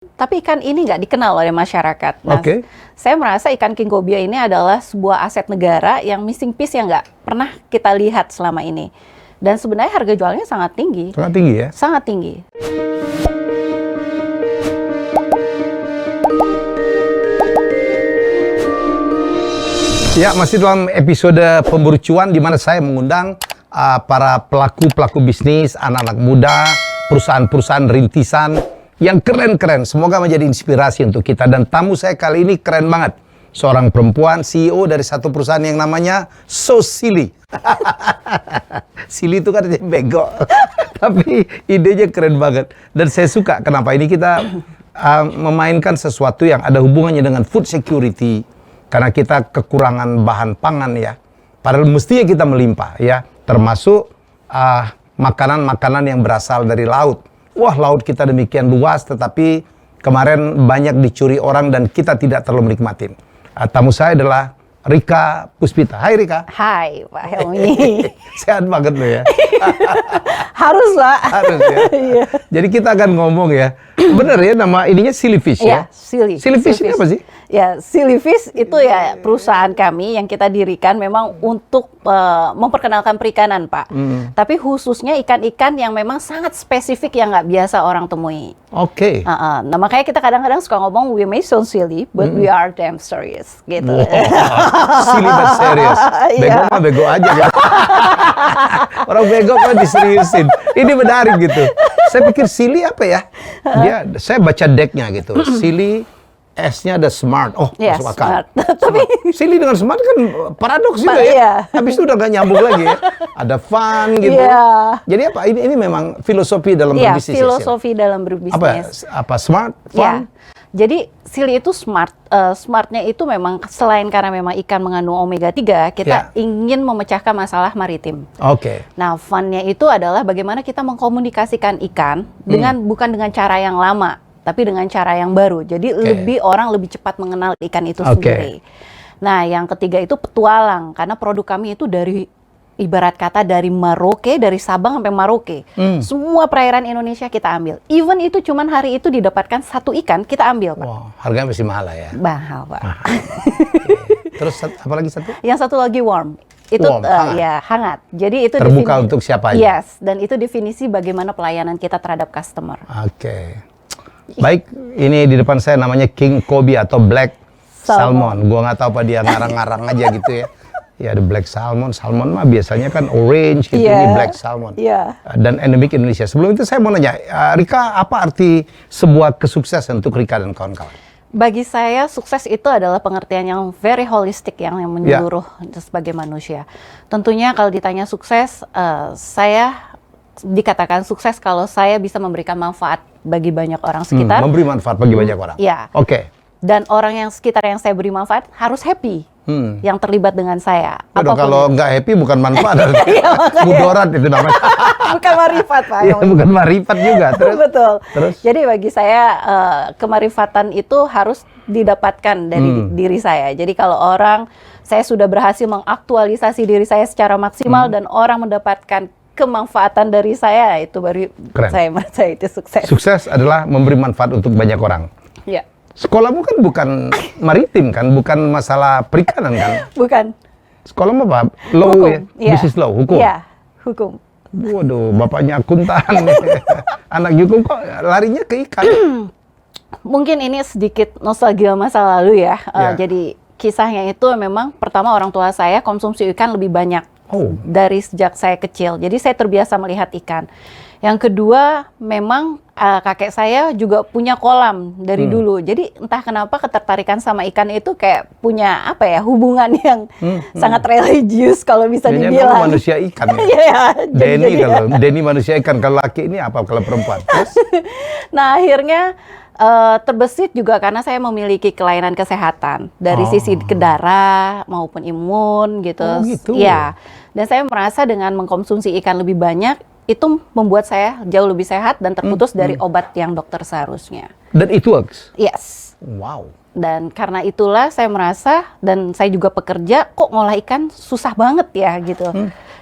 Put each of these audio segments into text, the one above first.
Tapi ikan ini nggak dikenal oleh masyarakat. Nah, Oke. saya merasa ikan king cobia ini adalah sebuah aset negara yang missing piece yang nggak pernah kita lihat selama ini. Dan sebenarnya harga jualnya sangat tinggi. Sangat tinggi ya? Sangat tinggi. Ya, masih dalam episode Pemburu Cuan di mana saya mengundang para pelaku-pelaku bisnis, anak-anak muda, perusahaan-perusahaan rintisan yang keren-keren. Semoga menjadi inspirasi untuk kita. Dan tamu saya kali ini keren banget. Seorang perempuan CEO dari satu perusahaan yang namanya So Silly. Silly itu kan bego. Tapi idenya keren banget. Dan saya suka kenapa ini kita memainkan sesuatu yang ada hubungannya dengan food security. Karena kita kekurangan bahan pangan ya. Padahal mestinya kita melimpah ya. Termasuk makanan-makanan yang berasal dari laut. Wah, laut kita demikian luas, tetapi kemarin banyak dicuri orang dan kita tidak terlalu menikmatin. Tamu saya adalah Rika Puspita. Hai Rika. Hai Pak Helmi. Sehat banget lo ya. Harus lah. Harus ya. Iya. Jadi kita akan ngomong ya. Bener ya nama ininya Sillyfish ya? Silly. Sillyfish ini apa sih? Ya, Sillyfish itu ya perusahaan kami yang kita dirikan memang untuk memperkenalkan perikanan, Pak. Tapi khususnya ikan-ikan yang memang sangat spesifik yang nggak biasa orang temui. Oke. Nah, makanya kita kadang-kadang suka ngomong, we may sound silly, but we are damn serious, gitu. Silly but serious. Bego mah bego aja kan. Orang bego kan diseriusin. Ini menarik gitu. Saya pikir silly apa ya? Saya baca decknya gitu. Silly, S-nya ada smart. Oh, masuk akal. Tapi silly dengan smart kan paradoks juga ya. Iya. Habis itu udah gak nyambung lagi ya. Ada fun gitu. Iya. Jadi apa? Ini memang filosofi dalam berbisnis. Filosofi dalam berbisnis. Apa smart, fun? Jadi silly itu smart. Smartnya itu memang selain karena memang ikan mengandung omega 3, kita ingin memecahkan masalah maritim. Oke. Nah, funnya itu adalah bagaimana kita mengkomunikasikan ikan bukan dengan cara yang lama, tapi dengan cara yang baru. Jadi orang lebih cepat mengenal ikan itu sendiri. Nah, yang ketiga itu petualang, karena produk kami itu dari ibarat kata dari Merauke, dari Sabang sampai Merauke. Semua perairan Indonesia kita ambil. Even itu cuman hari itu didapatkan satu ikan, kita ambil, Pak. Wow, harganya masih mahal ya? Mahal, Pak. Terus apa lagi satu? Yang satu lagi warm. Itu hangat. hangat. Jadi itu terbuka untuk siapa aja? Yes, dan itu definisi bagaimana pelayanan kita terhadap customer. Oke. Baik, ini di depan saya namanya king cobia atau black salmon. Gua nggak tahu apa dia ngarang-ngarang aja gitu ya. Ya ada black salmon. Salmon mah biasanya kan orange gitu, ini black salmon. Dan endemik Indonesia. Sebelum itu saya mau nanya, Rika, apa arti sebuah kesuksesan untuk Rika dan kawan-kawan? Bagi saya sukses itu adalah pengertian yang very holistic, yang menyeluruh sebagai manusia. Tentunya kalau ditanya sukses, saya dikatakan sukses kalau saya bisa memberikan manfaat bagi banyak orang sekitar. Memberi manfaat bagi banyak orang. Iya. Oke. Dan orang yang sekitar yang saya beri manfaat harus happy. Yang terlibat dengan saya. Kalau nggak happy bukan manfaat. Mudarat itu namanya. Bukan marifat, Pak. Ya, bukan marifat juga. Terus, Betul. Terus? Jadi bagi saya kemarifatan itu harus didapatkan dari diri saya. Jadi kalau saya sudah berhasil mengaktualisasi diri saya secara maksimal dan orang mendapatkan kemanfaatan dari saya, itu baru saya merasa itu sukses. Sukses adalah memberi manfaat untuk banyak orang. Ya. Sekolahmu kan bukan maritim kan, bukan masalah perikanan kan? Bukan. Sekolahmu apa? Law ya? Business law, hukum? Iya, hukum. Waduh, bapaknya akuntan. Anak hukum kok larinya ke ikan? Mungkin ini sedikit nostalgia masa lalu ya. Jadi kisahnya itu memang pertama orang tua saya konsumsi ikan lebih banyak dari sejak saya kecil. Jadi saya terbiasa melihat ikan. Yang kedua, memang kakek saya juga punya kolam dari dulu. Jadi entah kenapa ketertarikan sama ikan itu kayak punya hubungan yang sangat religius kalau bisa dibilang. Kamu manusia ikan ya? Denny manusia ikan, kalau laki ini apa kalau perempuan? Terus? Nah akhirnya terbesit juga karena saya memiliki kelainan kesehatan dari sisi darah maupun imun gitu. Oh gitu. Ya. Dan saya merasa dengan mengkonsumsi ikan lebih banyak itu membuat saya jauh lebih sehat dan terputus dari obat yang dokter seharusnya. Dan itu works? Yes. Wow. Dan karena itulah saya merasa, dan saya juga pekerja, kok ngolah ikan susah banget ya gitu.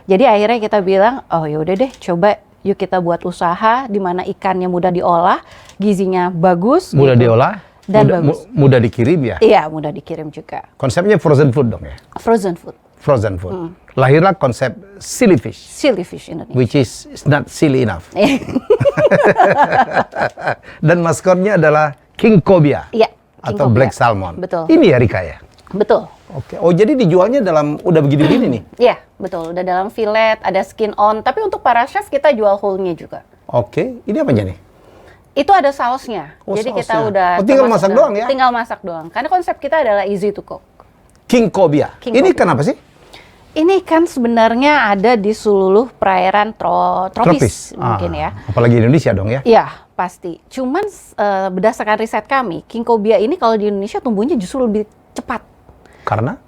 Jadi akhirnya kita bilang, oh yaudah deh coba yuk kita buat usaha di mana ikannya mudah diolah, gizinya bagus, Mudah gitu. diolah, Dan bagus. mudah dikirim ya. Iya, mudah dikirim juga. Konsepnya frozen food dong ya. Frozen food, Frozen food. Lahirlah konsep silly fish, silly fish Indonesia. which is not silly enough. Dan maskornya adalah king cobia Iya, king atau cobia. black salmon. Betul. Ini ya Rika ya. Betul. Oke. Oh jadi dijualnya dalam udah begini-begini nih. Iya, betul. Udah dalam fillet, ada skin on. Tapi untuk para chef kita jual whole-nya juga. Oke. Ini apanya nih? Itu ada sausnya. Oh, Jadi sausnya. kita udah Oh, tinggal termasuk masak doang ya? Tinggal masak doang. Karena konsep kita adalah easy to cook. King cobia. King Ini cobia. kenapa sih? Ini kan sebenarnya ada di seluruh perairan tropis mungkin ya. Apalagi Indonesia dong ya. Iya, pasti. Cuman berdasarkan riset kami, king cobia ini kalau di Indonesia tumbuhnya justru lebih cepat. Karena?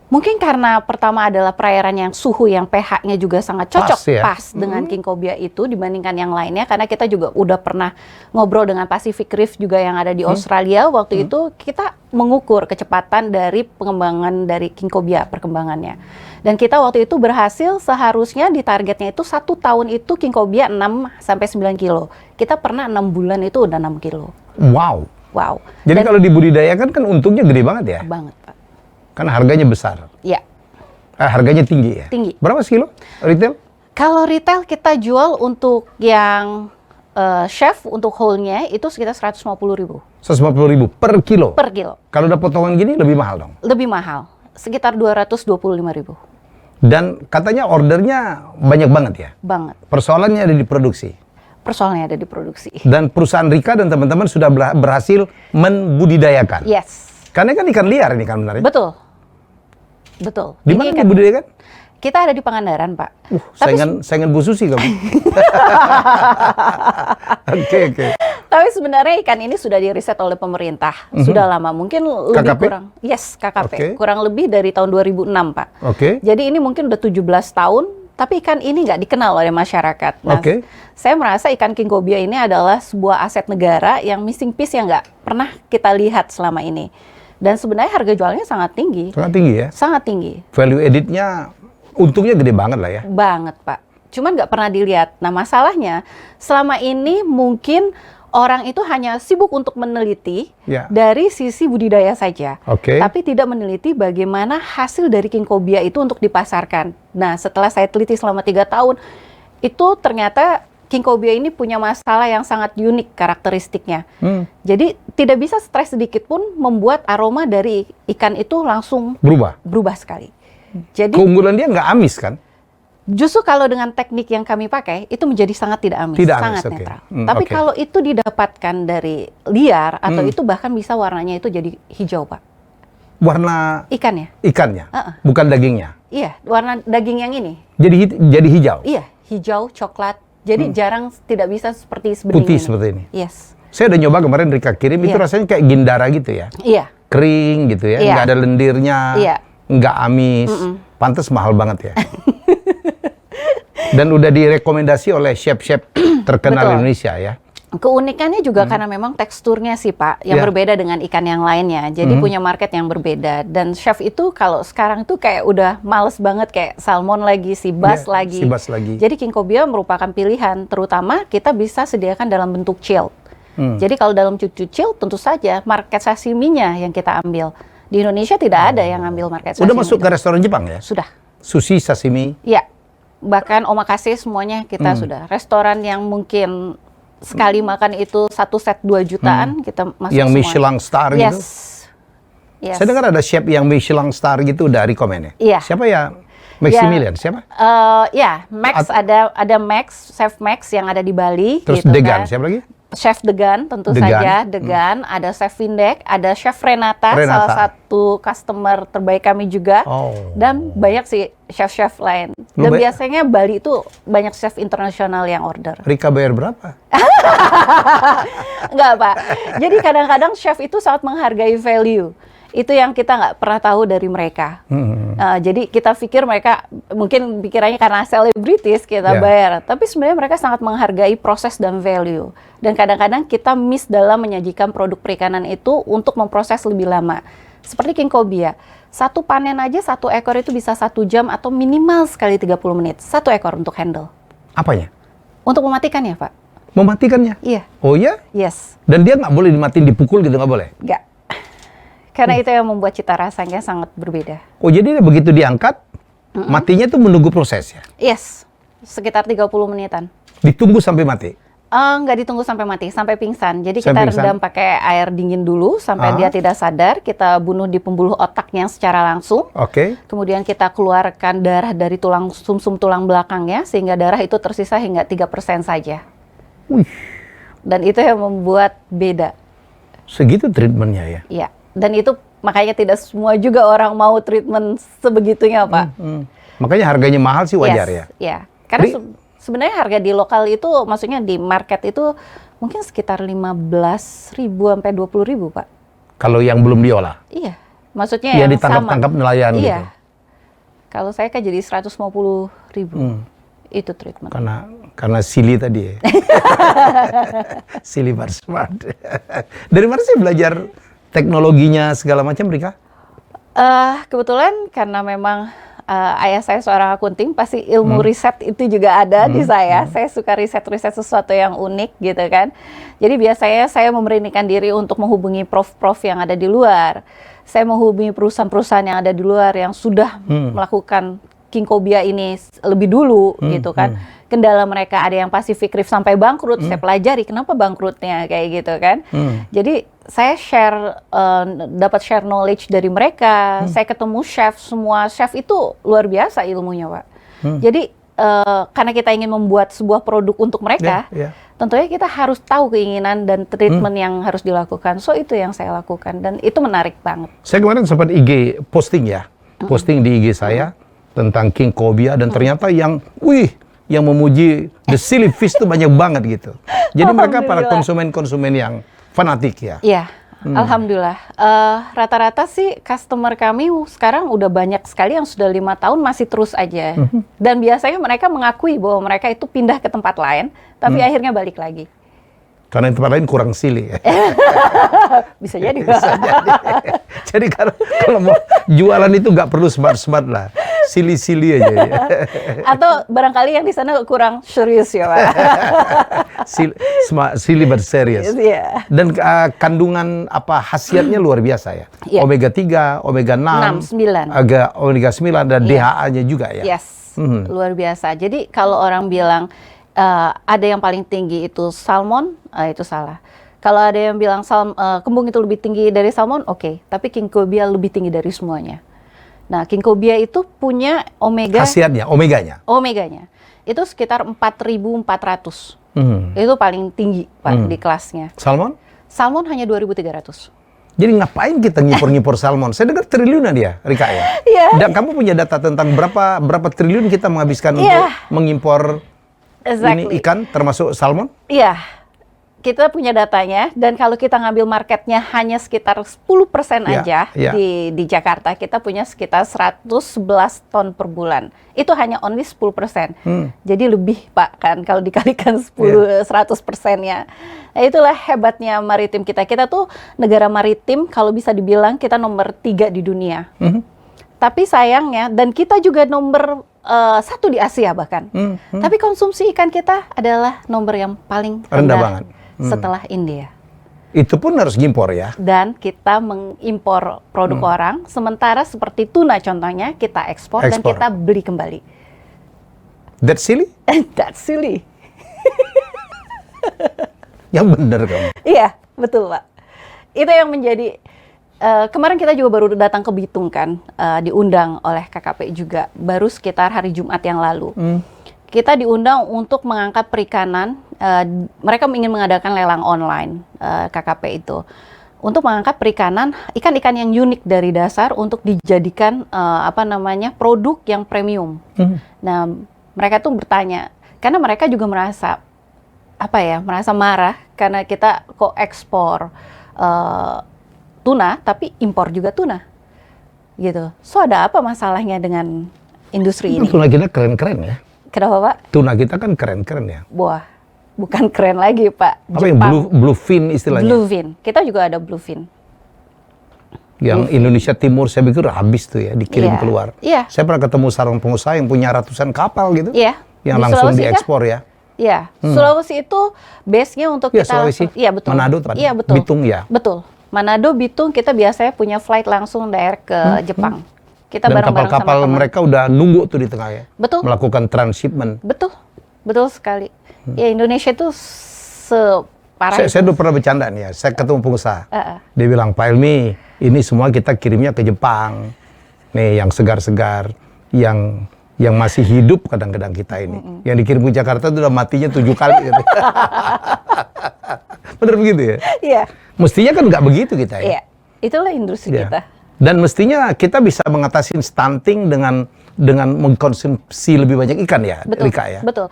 Mungkin karena pertama adalah perairan yang suhu yang pH-nya juga sangat cocok Pas ya? dengan king cobia itu dibandingkan yang lainnya, karena kita juga udah pernah ngobrol dengan Pacific Reef juga yang ada di Australia. Waktu itu kita mengukur kecepatan dari pengembangan dari king cobia, perkembangannya. Dan kita waktu itu berhasil, seharusnya di targetnya itu 1 tahun itu king cobia 6-9 kilo. Kita pernah 6 bulan itu udah 6 kilo. Wow. Wow. Jadi Dan kalau dibudidayakan kan untungnya gede banget ya. banget, Pak. Kan harganya besar. Ya, Harganya tinggi ya. tinggi. Berapa sekilo retail? Kalau retail kita jual untuk yang chef untuk whole-nya itu sekitar 150.000 150.000 per kilo. per kilo. Kalau udah potongan gini lebih mahal dong. Lebih mahal, sekitar 225.000 Dan katanya ordernya banyak banget ya. banget. Persoalannya ada di produksi. Persoalannya ada di produksi. Dan perusahaan Rika dan teman-teman sudah berhasil membudidayakan. Yes, Karena kan ikan liar ini kan benar ya? betul. Betul. Di Ini mana kan dibudidayakan? kita ada di Pangandaran, Pak. Tapi Saingan Bu Susi kamu. Oke. Tapi sebenarnya ikan ini sudah diriset oleh pemerintah, sudah lama. Mungkin lebih KKP? kurang. Yes, KKP. Oke. Kurang lebih dari tahun 2006, Pak. Oke. Jadi ini mungkin udah 17 tahun, tapi ikan ini nggak dikenal oleh masyarakat. Nah, Oke. saya merasa ikan king cobia ini adalah sebuah aset negara yang missing piece yang nggak pernah kita lihat selama ini. Dan sebenarnya harga jualnya sangat tinggi. Sangat tinggi ya. Sangat tinggi. Value editnya untungnya gede banget lah ya. Banget, Pak. Cuman nggak pernah dilihat. Nah, masalahnya selama ini mungkin orang itu hanya sibuk untuk meneliti Ya. dari sisi budidaya saja. Oke. Tapi tidak meneliti bagaimana hasil dari king cobia itu untuk dipasarkan. Nah, setelah saya teliti selama 3 tahun, itu ternyata king cobia ini punya masalah yang sangat unik karakteristiknya. Jadi tidak bisa stres sedikit pun membuat aroma dari ikan itu langsung Berubah. sekali. Jadi Keunggulan dia nggak amis kan? justru kalau dengan teknik yang kami pakai itu menjadi sangat tidak amis, Tidak amis, sangat oke. netral. Tapi Oke. kalau itu didapatkan dari liar atau itu bahkan bisa warnanya itu jadi hijau, Pak. Warna Ikannya. ikannya, Uh-uh. bukan dagingnya. Iya, warna daging yang ini. Jadi hijau. Iya, hijau, coklat. Jadi jarang tidak bisa seperti sebening Putih ini. seperti ini. Yes. Saya udah nyoba kemarin Rika kirim, itu Iya. rasanya kayak gindara gitu ya. Iya. Kering gitu ya, Iya. nggak ada lendirnya, Iya. nggak amis. Pantes mahal banget ya. Dan udah direkomendasi oleh chef-chef terkenal Betul. Indonesia ya. Keunikannya juga karena memang teksturnya sih, Pak, yang Ya. berbeda dengan ikan yang lainnya. Jadi punya market yang berbeda. Dan chef itu kalau sekarang itu kayak udah males banget kayak salmon lagi, sea bass Ya, lagi. sea bass lagi. Jadi king cobia merupakan pilihan, terutama kita bisa sediakan dalam bentuk chilled. Jadi kalau dalam cucu chilled tentu saja market sashiminya yang kita ambil. Di Indonesia tidak ada yang ambil market sashimi. Udah masuk ke restoran Jepang ya? Sudah. Sushi, sashimi. Ya, bahkan omakase semuanya kita sudah. Restoran yang mungkin sekali makan itu 1 set 2 jutaan kita masuk Yang semua. Michelin star Yes. gitu. Yes. Saya dengar ada chef yang Michelin star gitu udah rekomen ya? Iya. Siapa ya? Maximilian, siapa? Ya, Max ada Max, Chef Max yang ada di Bali. Terus gitu Degan, kan. siapa lagi? Chef Degan tentu Degan. saja, Degan, ada Chef Vindek, ada Chef Renata, Renata. salah satu customer terbaik kami juga. Oh. Dan banyak sih chef-chef lain. Lu Dan biasanya Bali itu banyak chef internasional yang order. Rika bayar berapa? Enggak, Pak. Jadi kadang-kadang chef itu sangat menghargai value. Itu yang kita nggak pernah tahu dari mereka. Jadi kita pikir mereka mungkin pikirannya karena selebritis kita Ya. bayar. Tapi sebenarnya mereka sangat menghargai proses dan value. Dan kadang-kadang kita miss dalam menyajikan produk perikanan itu untuk memproses lebih lama. Seperti king cobia. Satu panen aja 1 ekor itu bisa 1 jam atau minimal sekali 30 menit. 1 ekor untuk handle. Apanya? Untuk mematikan ya, Pak? Mematikannya? Iya. Oh ya? Yes. Dan dia nggak boleh dimatiin, dipukul gitu, nggak boleh? Nggak. Karena itu yang membuat cita rasanya sangat berbeda. Oh, jadi begitu diangkat, matinya tuh menunggu proses ya? Yes. Sekitar 30 menitan. Ditunggu sampai mati? Nggak ditunggu sampai mati, sampai pingsan. Jadi Sampai kita pingsan. rendam pakai air dingin dulu sampai dia tidak sadar. Kita bunuh di pembuluh otaknya secara langsung. Oke. Kemudian kita keluarkan darah dari tulang sumsum tulang belakangnya sehingga darah itu tersisa hingga 3% saja. Wih, Dan itu yang membuat beda. segitu treatmentnya ya? Iya. Dan itu makanya tidak semua juga orang mau treatment sebegitunya, Pak. Makanya harganya mahal sih wajar ya? Iya. Karena Jadi- sebenarnya harga di lokal itu, maksudnya di market itu mungkin sekitar 15.000 sampai 20.000, Pak. Kalau yang belum diolah? Iya. Maksudnya Ya yang ditangkap-tangkap sama. nelayan Iya. gitu? Kalau saya kan jadi 150.000. Itu treatment. Karena silly tadi ya? Silly but smart. Dari mana sih belajar teknologinya segala macam, Rika? Kebetulan karena memang ayah saya seorang akunting, pasti ilmu riset itu juga ada di saya. Saya suka riset-riset sesuatu yang unik gitu kan. Jadi biasanya saya memberanikan diri untuk menghubungi prof-prof yang ada di luar. Saya menghubungi perusahaan-perusahaan yang ada di luar yang sudah melakukan Ginkgobia ini lebih dulu gitu kan. Kendala mereka ada yang Pacific Reef sampai bangkrut, saya pelajari kenapa bangkrutnya kayak gitu kan. Jadi saya dapat share knowledge dari mereka. Saya ketemu chef, semua chef itu luar biasa ilmunya, Pak. Jadi karena kita ingin membuat sebuah produk untuk mereka, tentunya kita harus tahu keinginan dan treatment yang harus dilakukan. So itu yang saya lakukan dan itu menarik banget. Saya kemarin sempat IG posting ya, posting di IG saya tentang Ginkgobia dan ternyata yang memuji the silly fish itu banyak banget gitu. Jadi mereka para konsumen-konsumen yang fanatik ya. Iya, alhamdulillah. Rata-rata sih customer kami sekarang udah banyak sekali yang sudah 5 tahun masih terus aja. Dan biasanya mereka mengakui bahwa mereka itu pindah ke tempat lain, tapi akhirnya balik lagi. Karena yang tempat lain kurang silly ya. Bisa jadi. Jadi kalau mau jualan itu nggak perlu smart-smart lah. Silly-silly aja ya. Atau barangkali yang di sana kurang serius ya, Pak. Silly but serious. Iya. Dan kandungan khasiatnya luar biasa ya. Iya. Omega 3, omega 6, 9. omega 9 dan DHA-nya juga ya. Yes, luar biasa. Jadi kalau orang bilang ada yang paling tinggi itu salmon, itu salah. Kalau ada yang bilang kembung itu lebih tinggi dari salmon, oke. Tapi Ginkgobia lebih tinggi dari semuanya. Nah, Ginkgobia itu punya omega. Khasiatnya, omeganya. Omeganya itu sekitar 4.400. Itu paling tinggi, Pak, di kelasnya. Salmon? Salmon hanya 2.300. Jadi ngapain kita ngipur-ngipur salmon? Saya dengar triliunan dia, Rika ya. Iya. Dan kamu punya data tentang berapa triliun kita menghabiskan untuk mengimpor ini ikan termasuk salmon? Iya. Kita punya datanya, dan kalau kita ngambil marketnya hanya sekitar 10% aja di Jakarta, kita punya sekitar 111 ton per bulan. Itu hanya only 10%. Jadi lebih, Pak, kan kalau dikalikan 100%-nya. Nah, itulah hebatnya maritim kita. Kita tuh negara maritim, kalau bisa dibilang kita nomor 3 di dunia. Tapi sayangnya, dan kita juga nomor 1 di Asia bahkan. Tapi konsumsi ikan kita adalah nomor yang paling rendah banget. Setelah India. Itu pun harus ngimpor ya? Dan kita mengimpor produk orang, sementara seperti tuna contohnya, kita ekspor dan kita beli kembali. That's silly? That's silly. Yang benar kamu. Iya, betul, Pak. Itu yang menjadi, kemarin kita juga baru datang ke Bitung kan, diundang oleh KKP juga, baru sekitar hari Jumat yang lalu. Kita diundang untuk mengangkat perikanan. Mereka ingin mengadakan lelang online, KKP itu, untuk mengangkat perikanan ikan-ikan yang unik dari dasar untuk dijadikan produk yang premium. Nah, mereka tuh bertanya karena mereka juga merasa marah karena kita kok ekspor tuna tapi impor juga tuna, gitu. So ada apa masalahnya dengan industri ini? Tuna kita keren-keren ya. Kenapa, Pak? Tuna kita kan keren-keren ya. Wah, bukan keren lagi, Pak. Apa yang bluefin istilahnya? Bluefin. Kita juga ada bluefin. Yang Indonesia Timur saya pikir habis tuh ya, dikirim keluar. Iya. Saya pernah ketemu seorang pengusaha yang punya ratusan kapal gitu. Iya. Yang langsung diekspor ya. Iya, Sulawesi itu base-nya untuk Ya, kita Sulawesi. Iya, betul. Manado tepatnya. Iya, betul. Bitung ya. Betul. Manado, Bitung kita biasanya punya flight langsung direct ke Jepang. Kita Dan bareng-bareng sama kapal-kapal teman. mereka udah nunggu tuh di tengah ya. Betul. Melakukan transshipment. Betul. Betul sekali. Ya, Indonesia itu separah Saya itu. dulu pernah bercanda nih ya, saya ketemu pengusaha. Heeh. Dia bilang, Pak Helmi, ini semua kita kirimnya ke Jepang. Nih, yang segar-segar, yang masih hidup kadang-kadang kita ini. Yang dikirim ke Jakarta itu udah matinya 7 kali. Gitu. Bener begitu ya? Iya. Mestinya kan nggak begitu kita ya? Iya. Itulah industri Ya. kita. Dan mestinya kita bisa mengatasi stunting dengan mengkonsumsi lebih banyak ikan ya, Betul, Rika ya? betul.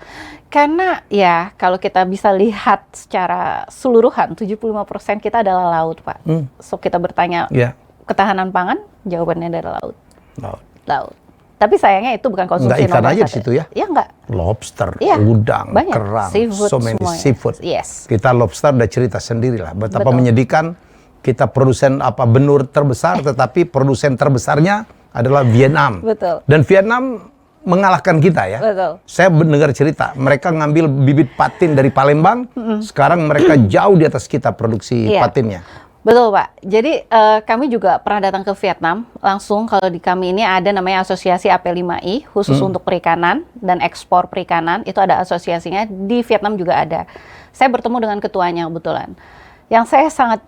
Karena ya kalau kita bisa lihat secara keseluruhan, 75% kita adalah laut, Pak. So kita bertanya Ya. ketahanan pangan, jawabannya adalah laut. Laut. Laut. Tapi sayangnya itu bukan konsumsi Nggak ikan nomor aja di satu. situ ya? Iya, nggak. Lobster, Iya, udang, banyak. kerang, Seafood so many semuanya. seafood. Yes. Kita lobster udah cerita sendiri lah, betapa Betul. menyedihkan. Kita produsen benur terbesar, tetapi produsen terbesarnya adalah Vietnam. Betul. Dan Vietnam mengalahkan kita ya. Betul. Saya mendengar cerita, mereka ngambil bibit patin dari Palembang, sekarang mereka jauh di atas kita produksi Iya. patinnya. Betul, Pak. Jadi kami juga pernah datang ke Vietnam. Langsung kalau di kami ini ada namanya Asosiasi AP5I, khusus untuk perikanan dan ekspor perikanan. Itu ada asosiasinya. Di Vietnam juga ada. Saya bertemu dengan ketuanya kebetulan. Yang saya sangat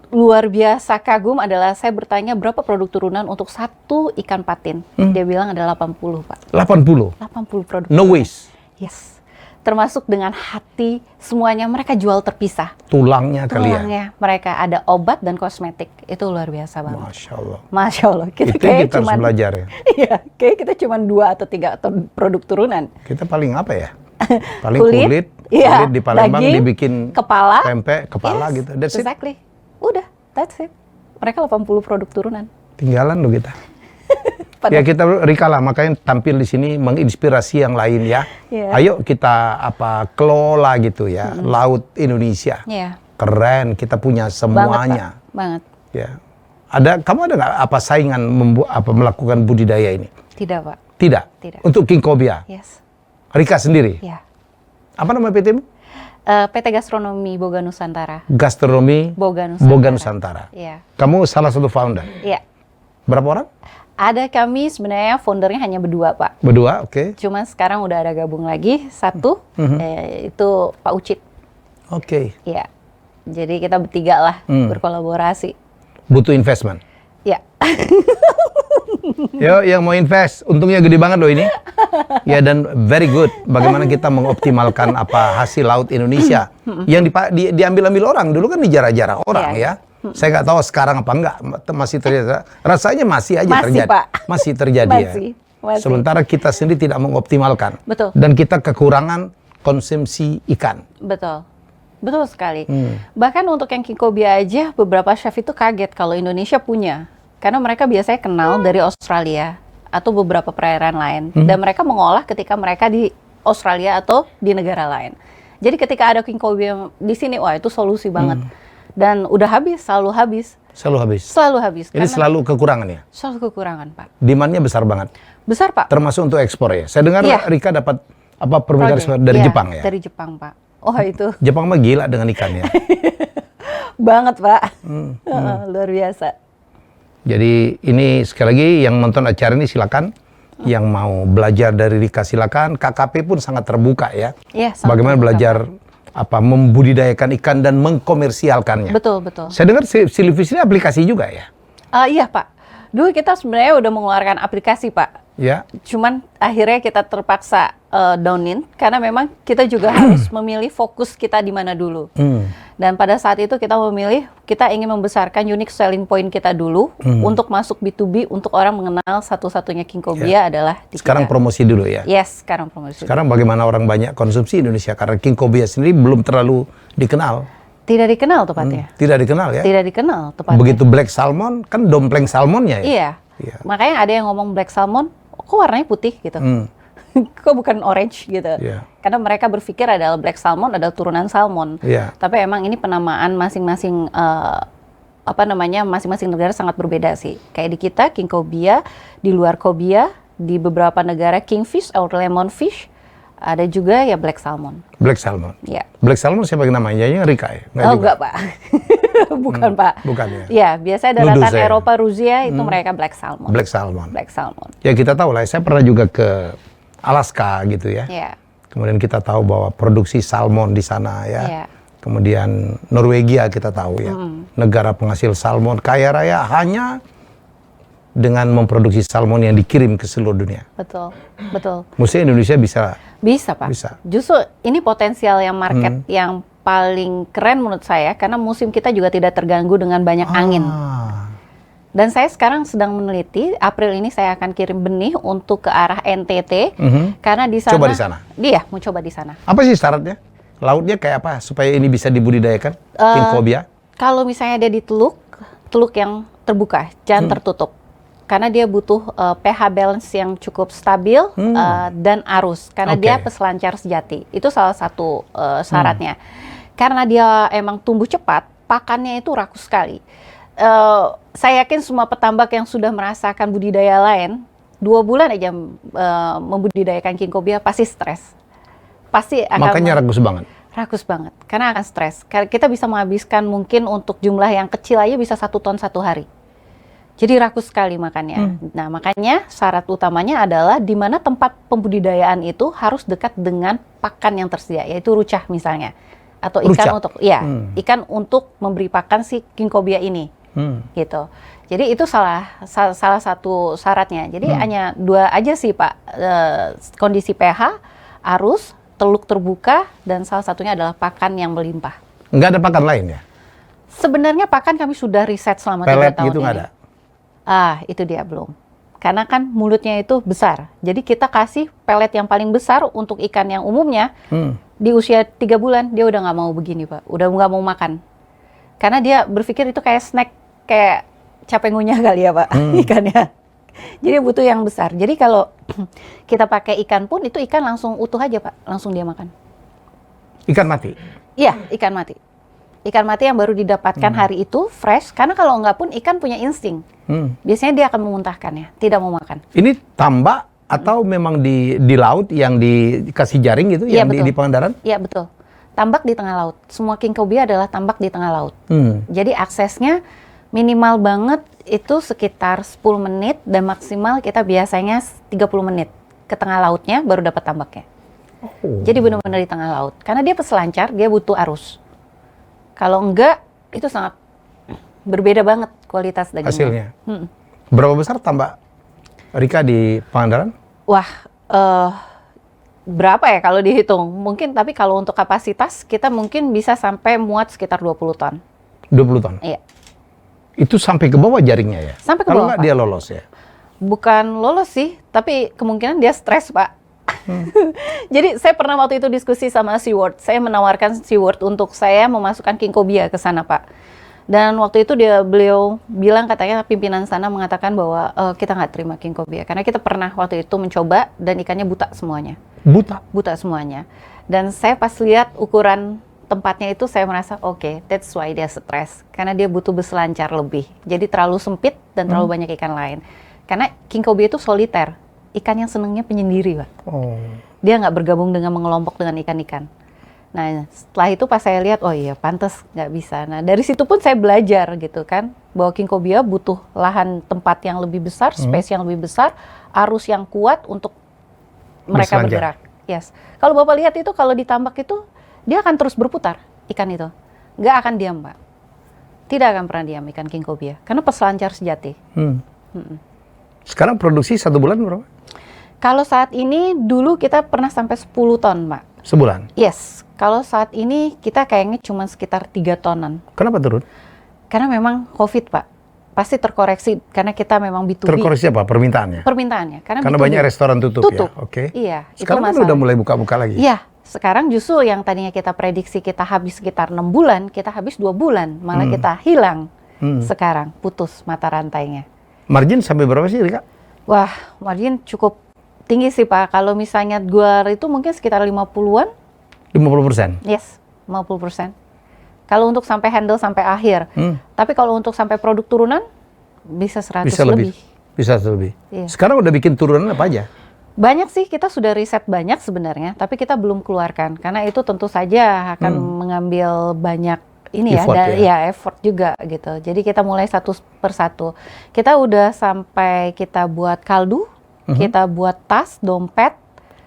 luar biasa kagum adalah saya bertanya berapa produk turunan untuk satu ikan patin. Dia bilang ada 80, Pak. 80, 80 produk. no waste. Yes. Termasuk dengan hati, semuanya mereka jual terpisah. Tulangnya kali ya. Tulangnya mereka ada obat dan kosmetik. Itu luar biasa banget. Masya Allah. Masya Allah. Itu kayak kita harus belajar ya. Iya, kayak kita cuma 2 atau 3 atau produk turunan. Kita paling apa ya? Paling Kulit, kulit iya, di Palembang daging, dibikin kepala. pempek, kepala Yes, gitu. That's it. exactly. Udah, that's it. Mereka 80 produk turunan. Tinggalan lo kita. Padahal- Ya kita Rika lah, makanya tampil di sini menginspirasi yang lain ya. Iya. Ayo kita kelola gitu ya, laut Indonesia. Iya. Keren, kita punya semuanya. Banget, Pak. Banget. Ya. Kamu ada nggak saingan melakukan budidaya ini? Tidak, Pak. Tidak. Tidak. Untuk King Cobia, Yes. Rika sendiri. Ya. Apa nama PT-mu? PT Gastronomi Boga Nusantara. Gastronomi Boga Nusantara. Boga Nusantara. Iya. Kamu salah satu founder. Iya. Berapa orang? Ada kami sebenarnya foundernya hanya berdua, Pak. Berdua, oke. Cuma sekarang udah ada gabung lagi satu, itu Pak Ucit. Oke. Iya. Jadi kita bertiga lah berkolaborasi. Butuh investment. Ya. Yo, yang mau invest, untungnya gede banget loh ini. Ya, dan very good. Bagaimana kita mengoptimalkan hasil laut Indonesia yang diambil-ambil orang. Dulu kan dijarah-jarah orang Iya. ya. Saya nggak tahu sekarang apa enggak, masih terjadi. Rasanya masih aja Masih, terjadi. Pak. Masih terjadi Masih. ya. Sementara kita sendiri tidak mengoptimalkan. Betul. Dan kita kekurangan konsumsi ikan. Betul. Betul sekali. Bahkan untuk yang King Cobia aja, beberapa chef itu kaget kalau Indonesia punya. Karena mereka biasanya kenal dari Australia atau beberapa perairan lain. Dan mereka mengolah ketika mereka di Australia atau di negara lain. Jadi ketika ada King Cobia di sini, wah itu solusi banget. Dan udah habis, selalu habis. Selalu habis. Selalu habis. Ini selalu kekurangan ya? Selalu kekurangan, Pak. Demand-nya besar banget. Besar, Pak. Termasuk untuk ekspor ya. Saya dengar Iya. Rika dapat permintaan ekspor dari Iya, Jepang ya? Dari Jepang, Pak. Oh itu Jepang mah gila dengan ikannya. banget, Pak. Luar biasa. Jadi ini sekali lagi yang nonton acara ini silakan. Yang mau belajar dari Rika silakan. KKP pun sangat terbuka ya. Iya, sangat Bagaimana terbuka, belajar membudidayakan ikan dan mengkomersialkannya. Betul, betul. Saya dengar Silvius ini aplikasi juga ya? Iya, Pak. Dulu kita sebenarnya udah mengeluarkan aplikasi, Pak. Ya. Cuman akhirnya kita terpaksa downin karena memang kita juga harus memilih fokus kita di mana dulu. Dan pada saat itu kita memilih, kita ingin membesarkan unique selling point kita dulu untuk masuk B2B, untuk orang mengenal satu-satunya King Cobia adalah di Sekarang kita. promosi dulu ya. Yes, sekarang promosi. Sekarang bagaimana orang banyak konsumsi Indonesia karena King Cobia sendiri belum terlalu dikenal. Tidak dikenal tepatnya. Tidak dikenal ya. Tidak dikenal tepatnya. Begitu black salmon kan dompleng salmonnya ya. Iya. Iya. Makanya ada yang ngomong black salmon, kok warnanya putih gitu. Kok bukan orange gitu. Iya. Karena mereka berpikir adalah black salmon adalah turunan salmon. Iya. Tapi emang ini penamaan masing-masing masing-masing negara sangat berbeda sih. Kayak di kita King Cobia, di luar Cobia, di beberapa negara kingfish atau lemon fish, Ada juga ya black salmon. Black salmon. Ya. Black salmon siapa yang namanya? Rika ya? Enggak, Pak. Bukan, Pak. Bukan ya? Ya, biasanya daratan Eropa, Rusia itu mereka black salmon. Black salmon. Black salmon. Ya kita tahu lah, saya pernah juga ke Alaska gitu ya. Ya. Kemudian kita tahu bahwa produksi salmon di sana ya. Ya. Kemudian Norwegia kita tahu ya. Negara penghasil salmon kaya raya hanya dengan memproduksi salmon yang dikirim ke seluruh dunia. Betul, betul. Mestinya Indonesia bisa. Bisa, Pak. Bisa. Justru ini potensial yang market yang paling keren menurut saya, karena musim kita juga tidak terganggu dengan banyak angin. Dan saya sekarang sedang meneliti, April ini saya akan kirim benih untuk ke arah NTT, karena di sana. Coba di sana? Iya, mau coba di sana. Apa sih syaratnya? Lautnya kayak apa supaya ini bisa dibudidayakan? King cobia? Kalau misalnya dia di teluk yang terbuka, jangan tertutup. Karena dia butuh pH balance yang cukup stabil dan arus. Karena dia peselancar sejati. Itu salah satu syaratnya. Karena dia emang tumbuh cepat, pakannya itu rakus sekali. Saya yakin semua petambak yang sudah merasakan budidaya lain, 2 bulan aja membudidayakan king cobia pasti stres. Pasti akan makanya rakus banget. Rakus banget. Karena akan stres. Karena kita bisa menghabiskan mungkin untuk jumlah yang kecil aja bisa 1 ton 1 hari. Jadi rakus sekali makannya. Nah, makanya syarat utamanya adalah di mana tempat pembudidayaan itu harus dekat dengan pakan yang tersedia, yaitu rucah misalnya, atau ikan ikan untuk memberi pakan si king cobia ini, gitu. Jadi itu salah satu syaratnya. Jadi hanya 2 aja sih, Pak, kondisi pH, arus, teluk terbuka, dan salah satunya adalah pakan yang melimpah. Nggak ada pakan lain ya? Sebenarnya pakan kami sudah riset selama 3 tahun gitu ini. nggak ada? Itu dia belum. Karena kan mulutnya itu besar. Jadi kita kasih pelet yang paling besar untuk ikan yang umumnya. Di usia 3 bulan dia udah nggak mau begini, Pak. Udah nggak mau makan. Karena dia berpikir itu kayak snack, kayak capek ngunyah kali ya, Pak, ikannya. Jadi butuh yang besar. Jadi kalau kita pakai ikan pun itu ikan langsung utuh aja, Pak. Langsung dia makan. Ikan mati? Iya, ikan mati. Ikan mati yang baru didapatkan hari itu fresh. Karena kalau nggak pun ikan punya insting. Biasanya dia akan memuntahkannya, tidak mau makan. Ini tambak atau memang di laut yang dikasih jaring gitu, yang di Pangandaran? Iya, betul. Tambak di tengah laut. Semua king cobia adalah tambak di tengah laut. Jadi aksesnya minimal banget itu sekitar 10 menit dan maksimal kita biasanya 30 menit ke tengah lautnya baru dapat tambaknya. Jadi benar-benar di tengah laut. Karena dia peselancar, dia butuh arus. Kalau enggak, itu sangat berbeda banget kualitas dagingnya. Hasilnya. Berapa besar tambak Rika di Pangandaran? Wah, berapa ya kalau dihitung? Mungkin, tapi kalau untuk kapasitas kita mungkin bisa sampai muat sekitar 20 ton. 20 ton? Iya. Itu sampai ke bawah jaringnya ya? Sampai ke kalau bawah, nggak dia lolos ya? Bukan lolos sih, tapi kemungkinan dia stres, Pak. Jadi saya pernah waktu itu diskusi sama SeaWorld. Saya menawarkan SeaWorld untuk saya memasukkan king cobia ke sana, Pak. Dan waktu itu beliau bilang, katanya pimpinan sana mengatakan bahwa kita nggak terima king cobia. Karena kita pernah waktu itu mencoba dan ikannya buta semuanya. Buta semuanya. Dan saya pas lihat ukuran tempatnya itu saya merasa oke, that's why dia stres. Karena dia butuh berselancar lebih. Jadi terlalu sempit dan terlalu banyak ikan lain. Karena king cobia itu soliter. Ikan yang senengnya penyendiri, Pak. Dia nggak bergabung dengan mengelompok dengan ikan-ikan. Nah, setelah itu pas saya lihat, oh iya, pantas nggak bisa. Nah, dari situ pun saya belajar gitu kan, bahwa king cobia butuh lahan tempat yang lebih besar, space yang lebih besar, arus yang kuat untuk mereka bergerak. Yes. Kalau Bapak lihat itu, kalau ditambak itu, dia akan terus berputar, ikan itu. Nggak akan diam, Pak. Tidak akan pernah diam ikan king cobia, karena peselancar sejati. Sekarang produksi 1 bulan berapa? Kalau saat ini, dulu kita pernah sampai 10 ton, Pak. Sebulan? Yes. Kalau saat ini, kita kayaknya cuma sekitar 3 tonan. Kenapa turun? Karena memang COVID, Pak. Pasti terkoreksi, karena kita memang B2B. Terkoreksi apa? Permintaannya? Permintaannya. Karena banyak restoran tutup. Ya? Oke. Iya. Sekarang kan udah mulai buka-buka lagi? Iya. Sekarang justru yang tadinya kita prediksi kita habis sekitar 6 bulan, kita habis 2 bulan. Malah kita hilang sekarang. Putus mata rantainya. Margin sampai berapa sih, Rika? Wah, margin cukup tinggi sih, Pak. Kalau misalnya gua itu mungkin sekitar 50-an. 50%? Yes, 50%. Kalau untuk sampai handle sampai akhir. Tapi kalau untuk sampai produk turunan, bisa 100 lebih. Bisa lebih. Iya. Sekarang udah bikin turunan apa aja? Banyak sih, kita sudah riset banyak sebenarnya, tapi kita belum keluarkan karena itu tentu saja akan mengambil banyak ini Effort effort juga gitu. Jadi kita mulai satu persatu. Kita udah sampai kita buat kaldu, kita buat tas, dompet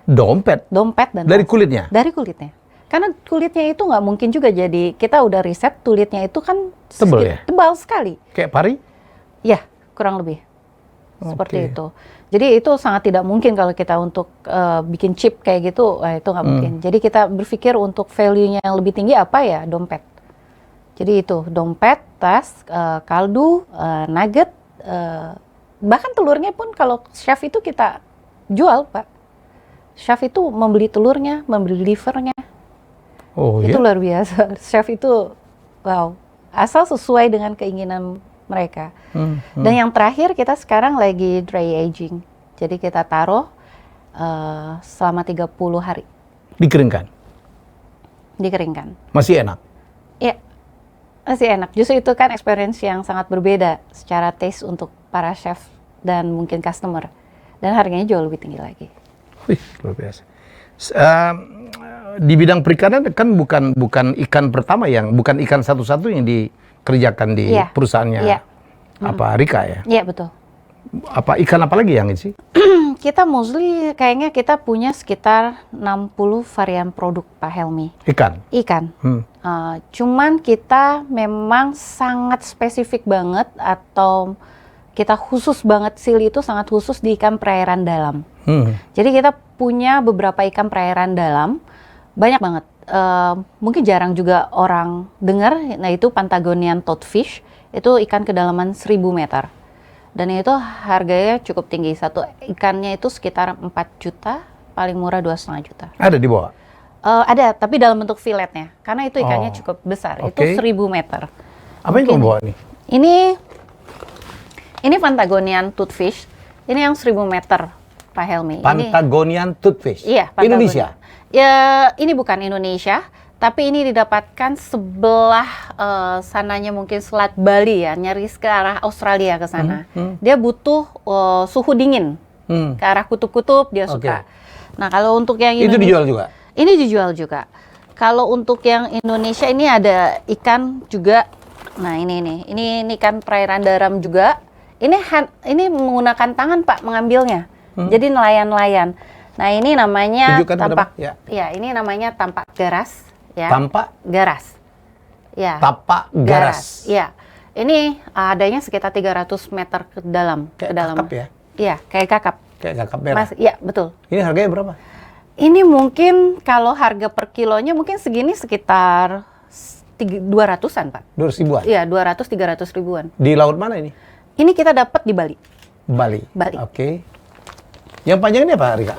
dan dari tas. kulitnya. Dari kulitnya. Karena kulitnya itu nggak mungkin juga jadi, kita udah riset kulitnya itu kan tebal sekali. Kayak pari? Ya, kurang lebih. Seperti itu. Jadi itu sangat tidak mungkin kalau kita untuk bikin chip kayak gitu, itu nggak mungkin. Jadi kita berpikir untuk value-nya yang lebih tinggi apa ya, dompet. Jadi itu, dompet, tas, kaldu, nugget, bahkan telurnya pun kalau chef itu kita jual, Pak. Chef itu membeli telurnya, membeli livernya. Oh Itu iya? luar biasa. Chef itu, wow, asal sesuai dengan keinginan mereka. Dan yang terakhir kita sekarang lagi dry aging. Jadi kita taruh selama 30 hari. Dikeringkan. Masih enak? Ya, masih enak. Justru itu kan experience yang sangat berbeda secara taste untuk para chef dan mungkin customer. Dan harganya jauh lebih tinggi lagi. Wih, luar biasa. Di bidang perikanan kan bukan ikan pertama bukan ikan satu-satu yang dikerjakan di perusahaannya Rika ya? Iya, betul. Ikan apa lagi yang ini sih? Kita mostly kayaknya kita punya sekitar 60 varian produk, Pak Helmi. Ikan? Cuman kita memang sangat spesifik banget atau kita khusus banget, Sili itu sangat khusus di ikan perairan dalam. Jadi kita punya beberapa ikan perairan dalam, banyak banget. Mungkin jarang juga orang dengar, nah itu Patagonian toadfish, itu ikan kedalaman 1000 meter. Dan itu harganya cukup tinggi, satu ikannya itu sekitar 4 juta, paling murah 2,5 juta. Ada di bawah? Ada, tapi dalam bentuk filetnya, karena itu ikannya cukup besar, itu 1000 meter. Apa yang kamu bawa nih? Ini Patagonian toadfish, ini yang 1000 meter, Pak Helmi. Patagonian toadfish? Iya, Indonesia? Ya, ini bukan Indonesia, tapi ini didapatkan sebelah sananya mungkin Selat Bali ya, nyaris ke arah Australia ke sana. Dia butuh suhu dingin, ke arah kutub-kutub dia suka. Nah, kalau untuk yang Indonesia, itu dijual juga? Ini dijual juga. Kalau untuk yang Indonesia ini ada ikan juga. Nah, ini ikan perairan dalam juga. Ini menggunakan tangan, Pak, mengambilnya. Jadi nelayan-nelayan. Nah, ini namanya tampak. Ya, ini namanya tampak garas. Ya. Tampak garas. Ya. Tapak garas. Ya. Ini adanya sekitar 300 meter ke dalam. Kayak kakap ya? Iya, kayak kakap. Kayak kakap merah. Iya, betul. Ini harganya berapa? Ini mungkin kalau harga per kilonya mungkin segini sekitar 200-an, Pak. 200 ribuan? Iya, 200-300 ribuan. Di laut mana ini? Ini kita dapat di Bali. Bali. Oke. Yang panjang ini apa, Rika?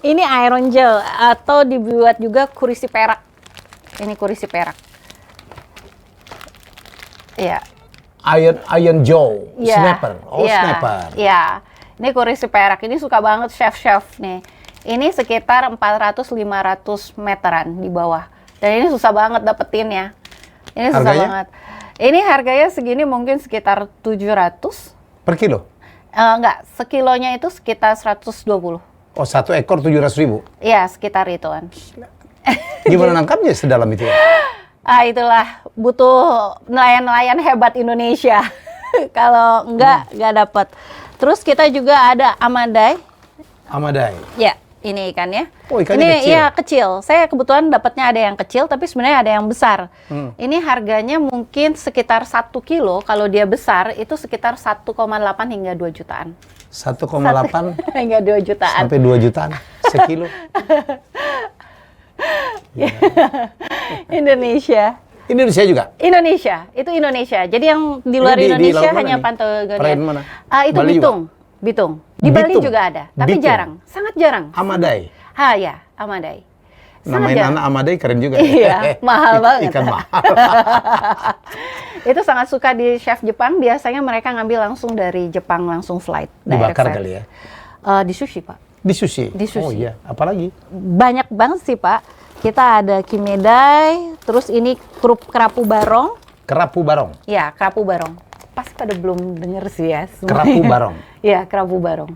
Ini iron gel atau dibuat juga kurisi perak. Ini kurisi perak. Iya. Iron jaw, ya, snapper. Oh, ya, snapper. Iya. Ini kurisi perak. Ini suka banget chef-chef nih. Ini sekitar 400-500 meteran di bawah. Dan ini susah banget dapetinnya. Ini susah banget. Ini harganya segini mungkin sekitar 700. Per kilo? Enggak, sekilonya itu sekitar 120. Oh, satu ekor 700 ribu? Iya, sekitar ituan. Gimana nangkapnya sedalam itu ya? Itulah, butuh nelayan-nelayan hebat Indonesia. Kalau enggak dapat. Terus kita juga ada amadai. Amadai? Ya, ini ikannya. Oh, ikannya kecil? Iya, kecil. Saya kebetulan dapatnya ada yang kecil, tapi sebenarnya ada yang besar. Ini harganya mungkin sekitar 1 kilo, kalau dia besar, itu sekitar 1,8 hingga 2 jutaan. 1,8 hingga 2 jutaan. Sampai 2 jutaan sekilo. Indonesia. Indonesia juga? Indonesia, itu Indonesia. Jadi yang di luar Indonesia hanya Patagonian. Perairan mana? Itu Bali Bitung. Juga? Bitung. Di Bali juga ada, tapi jarang, sangat jarang. Amadai? Ya, amadai. Namain anak amadai keren juga. Iya, mahal banget. Ikan mahal. Itu sangat suka di chef Jepang, biasanya mereka ngambil langsung dari Jepang, langsung flight. Dibakar kali ya? Di sushi, Pak. Di sushi? Di sushi. Oh iya, apalagi? Banyak banget sih, Pak. Kita ada kimedai, terus ini kerapu barong. Kerapu barong? Ya, kerapu barong. Pasti pada belum denger sih ya. Kerapu barong? Iya, kerapu barong.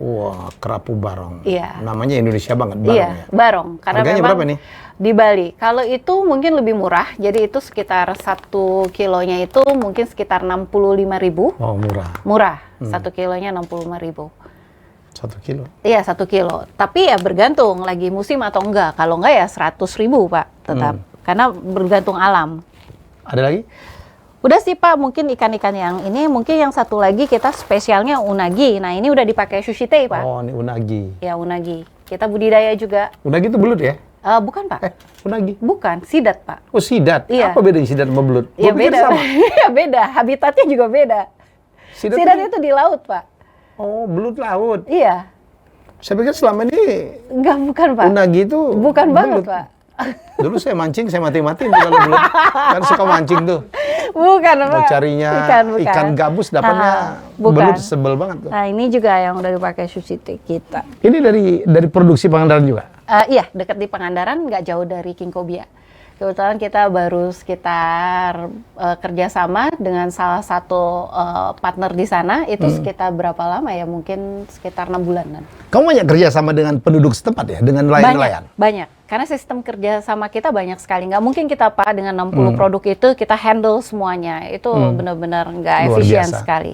Wah, kerapu barong. Iya. Namanya Indonesia banget, barong Iya, ya. barong. Karena Harganya memang berapa nih? di Bali. Kalau itu mungkin lebih murah, jadi itu sekitar 1 kilonya itu mungkin sekitar 65.000. Oh, murah. Murah, 1 kilonya 65.000. 1 kilo. Iya, 1 kilo. Tapi ya bergantung lagi musim atau enggak. Kalau enggak ya 100.000 Pak, tetap. Karena bergantung alam. Ada lagi? Udah sih Pak, mungkin ikan-ikan yang ini, mungkin yang satu lagi kita spesialnya unagi. Nah ini udah dipakai sushi tei Pak. Oh, ini unagi. Ya unagi. Kita budidaya juga. Unagi itu belut ya? Bukan Pak. Unagi. Bukan, sidat Pak. Oh, sidat. Iya. Apa bedanya sidat sama belut? Ya Gua pikir beda. sama. Ya beda, habitatnya juga beda. Sidat itu di laut Pak. Oh, belut laut. Iya. Saya pikir selama ini Enggak, bukan Pak. unagi itu Bukan banget belut. Pak. Dulu saya mancing, saya mati-matiin tuh kalau belut. Kan suka mancing tuh. Bukan Pak. Mau carinya bukan. ikan gabus, dapatnya bukan. belut, sebel banget tuh. Nah ini juga yang udah dipakai sushi tei kita. Ini dari produksi Pangandaran juga? Iya, dekat di Pangandaran, nggak jauh dari King Kobia. Kebetulan kita baru sekitar kerjasama dengan salah satu partner di sana, itu sekitar berapa lama ya? Mungkin sekitar 6 bulanan. Kamu banyak kerjasama dengan penduduk setempat ya? Dengan nelayan-nelayan? Banyak. Karena sistem kerjasama kita banyak sekali. Nggak mungkin kita Pak dengan 60 produk itu kita handle semuanya. Itu benar-benar nggak Luar efisien biasa. sekali.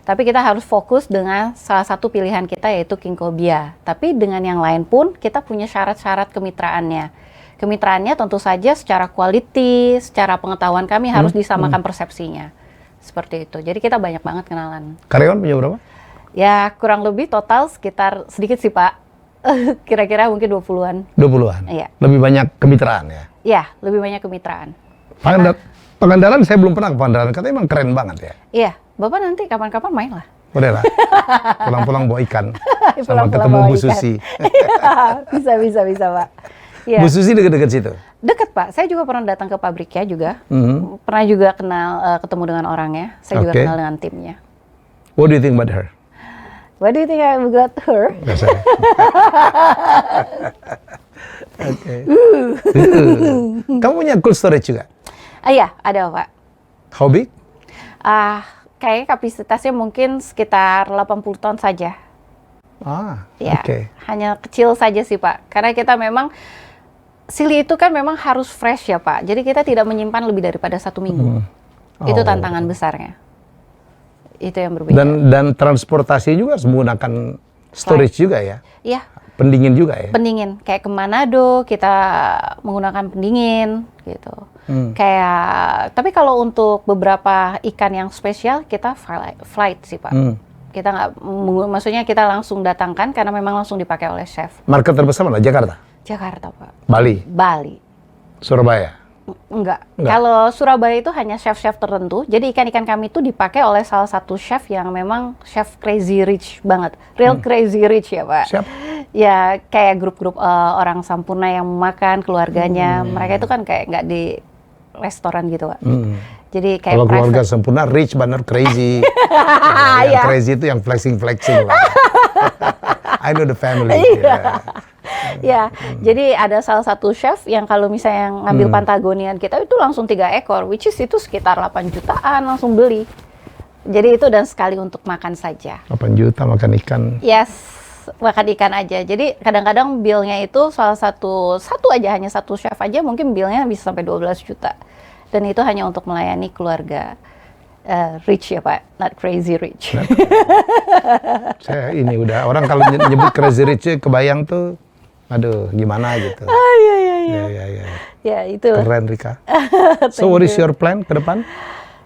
Tapi kita harus fokus dengan salah satu pilihan kita yaitu King Kobia. Tapi dengan yang lain pun kita punya syarat-syarat kemitraannya. Kemitraannya tentu saja secara quality, secara pengetahuan kami harus disamakan persepsinya. Seperti itu. Jadi kita banyak banget kenalan. Karyawan punya berapa? Ya kurang lebih total sekitar sedikit sih Pak. Kira-kira mungkin 20-an. 20-an? Iya. Lebih banyak kemitraan ya? Iya, lebih banyak kemitraan. Pangandaran saya belum pernah ke Pangandaran, katanya emang keren banget ya? Iya, Bapak nanti kapan-kapan main lah. Udah lah, pulang-pulang bawa ikan, sama Pulang-pulang ketemu bawa Bu ikan. Susi. bisa Pak. Iya. Bu Susi deket-deket situ? Deket Pak, saya juga pernah datang ke pabriknya juga. Mhm. Pernah juga ketemu dengan orangnya, saya juga Oke. kenal dengan timnya. What do you think about her? What do you think I got her? Nggak saya. Oke. Kamu punya cold storage juga? Iya, ada Pak. How big? Kayaknya kapasitasnya mungkin sekitar 80 ton saja. Oke. Ya, hanya kecil saja sih Pak. Karena kita memang sili itu kan memang harus fresh ya Pak. Jadi kita tidak menyimpan lebih daripada 1 minggu. Itu tantangan besarnya. Itu yang berbeda. Dan transportasi juga harus menggunakan storage juga ya? Iya. Pendingin juga ya? Pendingin. Kayak ke Manado kita menggunakan pendingin gitu. Tapi kalau untuk beberapa ikan yang spesial kita flight sih Pak. Kita nggak, maksudnya kita langsung datangkan karena memang langsung dipakai oleh chef. Market terbesar mana? Jakarta? Jakarta Pak. Bali? Surabaya? Enggak. Kalau Surabaya itu hanya chef-chef tertentu. Jadi ikan-ikan kami itu dipakai oleh salah satu chef yang memang chef crazy rich banget. Real crazy rich ya Pak. Siapa? Ya kayak grup-grup orang Sampurna yang makan keluarganya. Mereka itu kan kayak nggak di restoran gitu Pak. Jadi kayak Kalau keluarga private. sempurna, rich but not crazy. Yang Iya. crazy itu yang flexing lah. I know the family. Iya. Ya, jadi ada salah satu chef yang kalau misalnya yang ngambil Pantagonian kita itu langsung 3 ekor, which is itu sekitar 8 jutaan langsung beli. Jadi itu dan sekali untuk makan saja. 8 juta makan ikan. Yes, makan ikan aja. Jadi kadang-kadang bill-nya itu hanya satu chef aja mungkin bill-nya bisa sampai 12 juta. Dan itu hanya untuk melayani keluarga rich ya Pak, not crazy rich. Saya ini udah, orang kalau nyebut crazy rich kebayang tuh, aduh gimana gitu. Iya. Ya itu. Keren Rika. So what is your plan ke depan?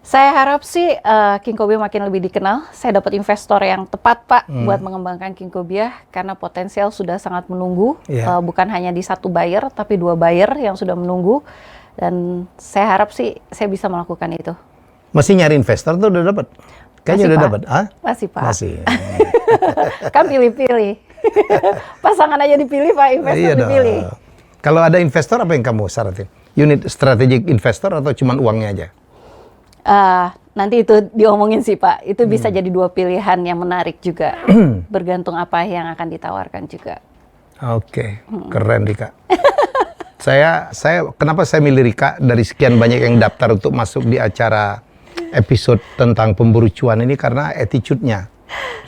Saya harap sih King Kobia makin lebih dikenal. Saya dapat investor yang tepat Pak buat mengembangkan King Kobia karena potensial sudah sangat menunggu. Yeah. Bukan hanya di 1 buyer tapi 2 buyer yang sudah menunggu. Dan saya harap sih saya bisa melakukan itu. Masih nyari investor tuh udah dapat? Kayaknya udah dapat. Masih Pak. Masih. Kan pilih-pilih. Pasangan aja dipilih Pak, investor Iya dipilih. dong. Kalau ada investor apa yang kamu saratin? Unit strategic investor atau cuma uangnya aja? Nanti itu diomongin sih Pak. Itu bisa jadi 2 pilihan yang menarik juga. Bergantung apa yang akan ditawarkan juga. Oke, keren Rika. Saya kenapa saya milih Rika dari sekian banyak yang daftar untuk masuk di acara episode tentang pemburu cuan ini karena attitude-nya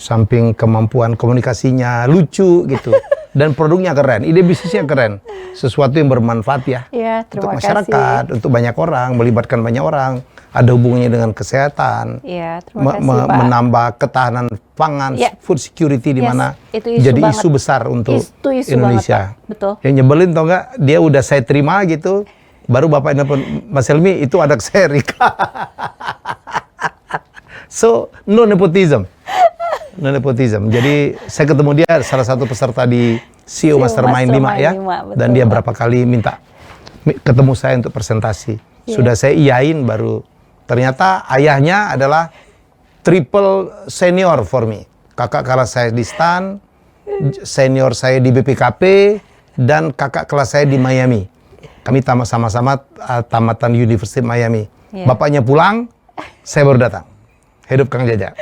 samping kemampuan komunikasinya lucu gitu. Dan produknya keren, ide bisnisnya keren. Sesuatu yang bermanfaat ya. Iya, untuk terima masyarakat, kasih. untuk banyak orang, melibatkan banyak orang. Ada hubungannya dengan kesehatan. Iya, terima kasih Pak. Menambah ketahanan pangan, Ya. food security di mana itu isu jadi banget. isu besar untuk Itu isu Indonesia. banget, Pak. Betul. Yang nyebelin tau nggak, dia udah saya terima gitu, baru bapak nelfon, Mas Helmi itu anak saya Rika. So, no nepotism. No nepotism. Jadi saya ketemu dia salah satu peserta di CEO Mastermind 5 ya. Betul, Dan dia Pak. berapa kali minta ketemu saya untuk presentasi. Yeah. Sudah saya iyain baru. Ternyata ayahnya adalah triple senior for me. Kakak kelas saya di STAN, senior saya di BPKP, dan kakak kelas saya di Miami. Kami sama-sama tamatan University Miami. Yeah. Bapaknya pulang, saya baru datang. Hidup Kang Jaja.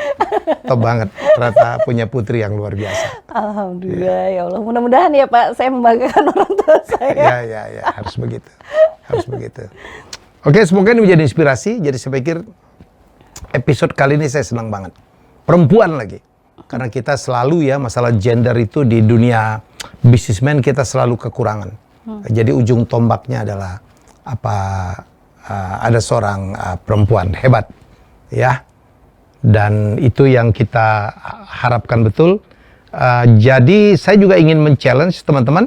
Top banget. Ternyata punya putri yang luar biasa. Alhamdulillah, ya Allah. Mudah-mudahan ya Pak, saya membanggakan orang tua saya. Ya. Harus begitu. Harus begitu. Oke, semoga ini menjadi inspirasi. Jadi saya pikir episode kali ini saya senang banget. Perempuan lagi. Karena kita selalu ya, masalah gender itu di dunia bisnismen kita selalu kekurangan. Jadi ujung tombaknya adalah ada seorang perempuan hebat. Ya. Dan itu yang kita harapkan betul. Jadi saya juga ingin men-challenge teman-teman.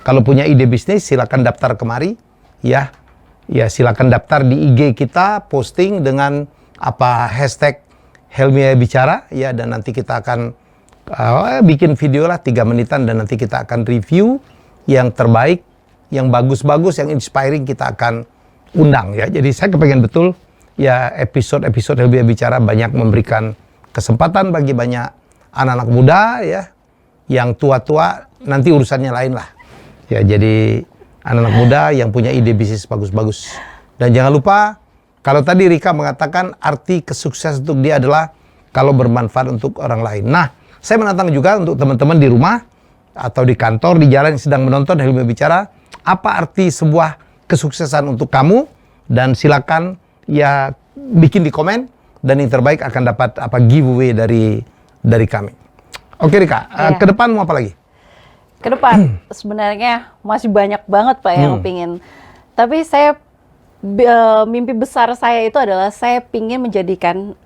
Kalau punya ide bisnis silakan daftar kemari. Ya silakan daftar di IG kita, posting dengan hashtag Helmi Bicara. Ya, dan nanti kita akan bikin video lah 3 menitan. Dan nanti kita akan review yang terbaik, yang bagus-bagus, yang inspiring kita akan undang. Ya, jadi saya kepengen betul ya episode Helmi Bicara banyak memberikan kesempatan bagi banyak anak-anak muda ya, yang tua-tua nanti urusannya lain lah. Ya, jadi anak-anak muda yang punya ide bisnis bagus-bagus. Dan jangan lupa, kalau tadi Rika mengatakan arti kesuksesan untuk dia adalah kalau bermanfaat untuk orang lain. Nah, saya menantang juga untuk teman-teman di rumah atau di kantor, di jalan yang sedang menonton Helmi Bicara, apa arti sebuah kesuksesan untuk kamu? Dan silakan ya bikin di komen, dan yang terbaik akan dapat giveaway dari kami. Oke Rika, ke depan mau apa lagi? Ke depan sebenarnya masih banyak banget Pak yang pingin. Tapi saya mimpi besar saya itu adalah saya pingin menjadikan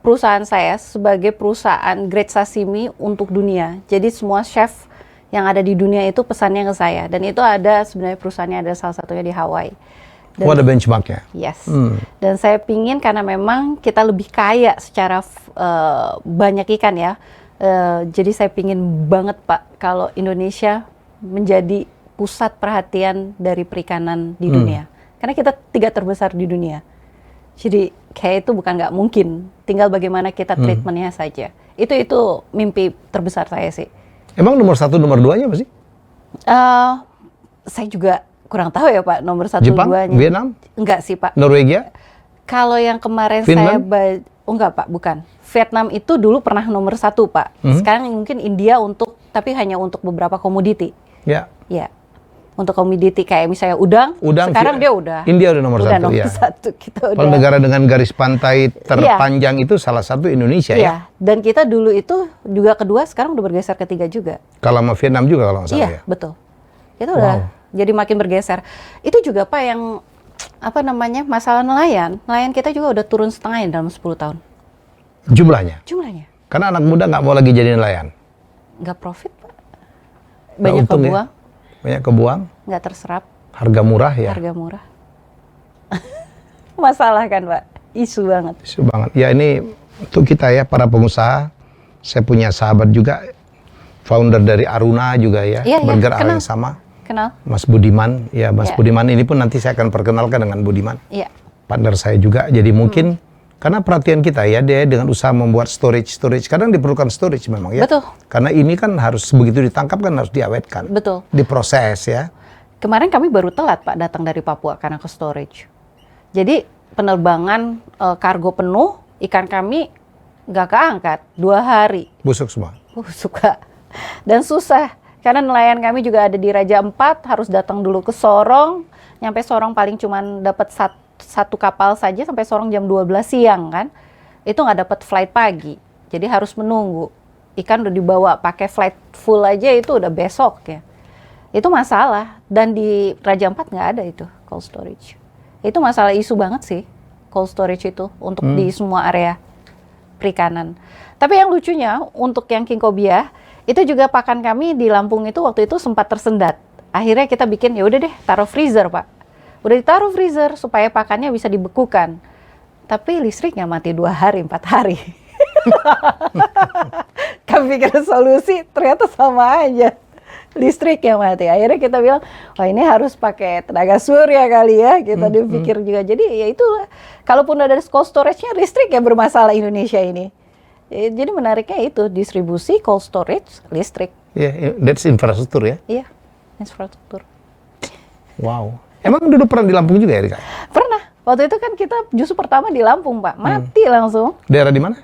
perusahaan saya sebagai perusahaan grade sashimi untuk dunia. Jadi semua chef yang ada di dunia itu pesannya ke saya, dan itu ada sebenarnya perusahaannya ada salah satunya di Hawaii. Dan, ada benchmarknya. Yes. Dan saya pingin karena memang kita lebih kaya secara banyak ikan ya. Jadi saya pingin banget Pak kalau Indonesia menjadi pusat perhatian dari perikanan di dunia. Karena kita 3 terbesar di dunia. Jadi kayak itu bukan nggak mungkin. Tinggal bagaimana kita treatmentnya saja. Itu mimpi terbesar saya sih. Emang nomor 1, nomor 2-nya apa sih? Saya juga kurang tahu ya Pak, nomor 1, Jepang? 2-nya. Vietnam? Enggak sih Pak. Norwegia? Kalau yang kemarin Finland? enggak Pak, bukan. Vietnam itu dulu pernah nomor 1 Pak. Sekarang mungkin India tapi hanya untuk beberapa komoditi. Ya. Ya. Untuk komoditi kayak misalnya udang sekarang dia udah. India udah nomor 1 nomor ya. 1 kita udah. Kalau negara dengan garis pantai terpanjang itu salah satu Indonesia ya. Dan kita dulu itu juga kedua, sekarang udah bergeser ke 3 juga. Kalau sama Vietnam juga kalau nggak salah ya. Betul. Itu udah jadi makin bergeser. Itu juga Pak yang masalah nelayan. Nelayan kita juga udah turun setengah dalam 10 tahun. Jumlahnya? Karena anak muda nggak mau lagi jadi nelayan. Nggak profit Pak. Banyak kebuang. Banyak kebuang. Nggak terserap. Harga murah ya. Harga murah. Masalah kan Pak. Isu banget. Isu banget. Ya ini untuk kita ya para pengusaha. Saya punya sahabat juga. Founder dari Aruna juga ya. Bergerak hal yang sama. Kenal. Mas Budiman, ya Mas Budiman ini pun nanti saya akan perkenalkan dengan Budiman. Iya. Partner saya juga, jadi mungkin karena perhatian kita ya, dia dengan usaha membuat storage, kadang diperlukan storage memang ya. Betul. Karena ini kan harus begitu ditangkap kan harus diawetkan. Betul. Diproses ya. Kemarin kami baru telat Pak datang dari Papua karena ke storage. Jadi penerbangan kargo penuh, ikan kami nggak keangkat 2 hari. Busuk semua. Suka. Dan susah. Karena nelayan kami juga ada di Raja Ampat, harus datang dulu ke Sorong. Nyampe Sorong paling cuman dapat satu kapal saja sampai Sorong jam 12 siang kan. Itu nggak dapat flight pagi. jadi harus menunggu. Ikan udah dibawa pakai flight full aja itu udah besok ya. Itu masalah, dan di Raja Ampat nggak ada itu cold storage. Itu masalah isu banget sih, cold storage itu untuk di semua area perikanan. Tapi yang lucunya untuk yang king cobia itu juga pakan kami di Lampung itu waktu itu sempat tersendat. Akhirnya kita bikin, ya udah deh taruh freezer Pak. Udah ditaruh freezer supaya pakannya bisa dibekukan. Tapi listriknya mati 2 hari, 4 hari. Kami pikir solusi, ternyata sama aja. Listrik yang mati. Akhirnya kita bilang, wah ini harus pakai tenaga surya kali ya. Kita dipikir juga. Jadi ya itulah. Kalaupun ada cold storage-nya, listrik yang bermasalah Indonesia ini. Jadi menariknya itu, distribusi, cold storage, listrik. Yeah, that's infrastruktur ya? Iya, infrastruktur. Wow. Emang dulu pernah di Lampung juga ya, Rika? Pernah. Waktu itu kan kita justru pertama di Lampung, Pak. Mati langsung. Daerah di mana?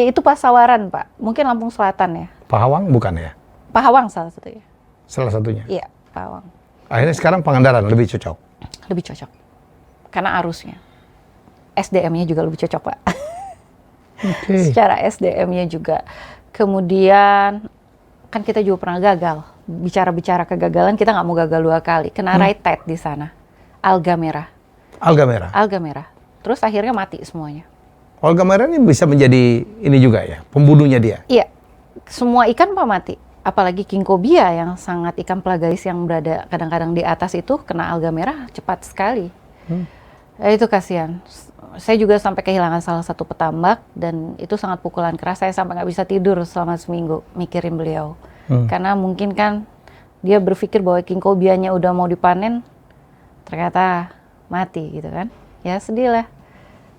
Itu Pasawaran, Pak. Mungkin Lampung Selatan ya. Pahawang bukan ya? Pahawang salah satunya. Salah satunya? Iya, Pahawang. Akhirnya sekarang Pangandaran lebih cocok? Lebih cocok. Karena arusnya. SDM-nya juga lebih cocok, Pak. Okay. Secara SDM-nya juga. Kemudian, kan kita juga pernah gagal. Bicara-bicara kegagalan, kita nggak mau gagal 2 kali. Kena right tide di sana. Alga merah. Alga merah? Alga merah. Terus akhirnya mati semuanya. Alga merah ini bisa menjadi ini juga ya, pembunuhnya dia? Iya. Semua ikan Pak mati. Apalagi king cobia yang sangat ikan pelagais yang berada kadang-kadang di atas itu kena alga merah cepat sekali. Itu kasihan. Saya juga sampai kehilangan salah satu petambak dan itu sangat pukulan keras. Saya sampai nggak bisa tidur selama seminggu mikirin beliau. Karena mungkin kan dia berpikir bahwa king cobianya udah mau dipanen, ternyata mati gitu kan. Ya sedih lah.